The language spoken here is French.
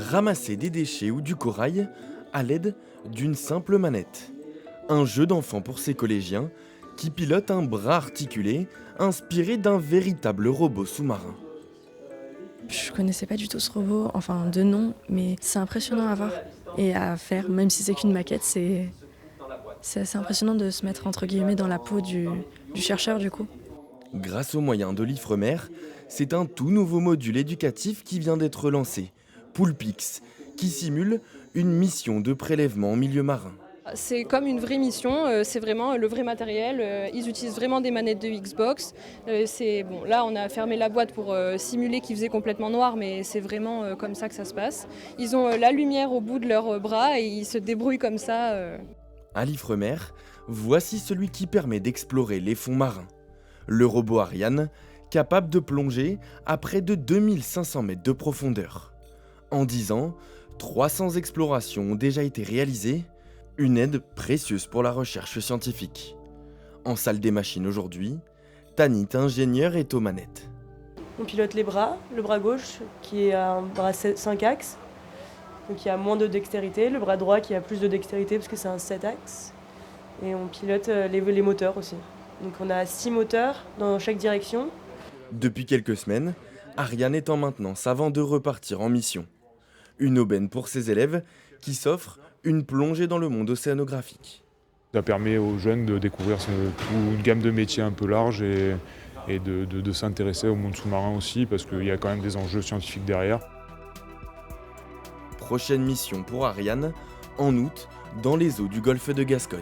ramasser des déchets ou du corail à l'aide d'une simple manette. Un jeu d'enfant pour ces collégiens qui pilotent un bras articulé inspiré d'un véritable robot sous-marin. Je connaissais pas du tout ce robot, enfin de nom, mais c'est impressionnant à voir et à faire, même si c'est qu'une maquette, c'est assez impressionnant de se mettre entre guillemets dans la peau du chercheur du coup. Grâce aux moyens de l'Ifremer, c'est un tout nouveau module éducatif qui vient d'être lancé, Poulpix, qui simule une mission de prélèvement en milieu marin. C'est comme une vraie mission, c'est vraiment le vrai matériel. Ils utilisent vraiment des manettes de Xbox. Là, on a fermé la boîte pour simuler qu'il faisait complètement noir, mais c'est vraiment comme ça que ça se passe. Ils ont la lumière au bout de leurs bras et ils se débrouillent comme ça. À l'Ifremer, voici celui qui permet d'explorer les fonds marins. Le robot Ariane, capable de plonger à près de 2500 mètres de profondeur. En 10 ans, 300 explorations ont déjà été réalisées, une aide précieuse pour la recherche scientifique. En salle des machines aujourd'hui, Tanit, ingénieur, est aux manettes. On pilote les bras, le bras gauche qui est un bras 5 axes, donc qui a moins de dextérité, le bras droit qui a plus de dextérité parce que c'est un 7 axes, et on pilote les moteurs aussi. Donc on a 6 moteurs dans chaque direction. Depuis quelques semaines, Ariane est en maintenance avant de repartir en mission. Une aubaine pour ses élèves qui s'offrent une plongée dans le monde océanographique. Ça permet aux jeunes de découvrir une gamme de métiers un peu large et de s'intéresser au monde sous-marin aussi parce qu'il y a quand même des enjeux scientifiques derrière. Prochaine mission pour Ariane, en août, dans les eaux du golfe de Gascogne.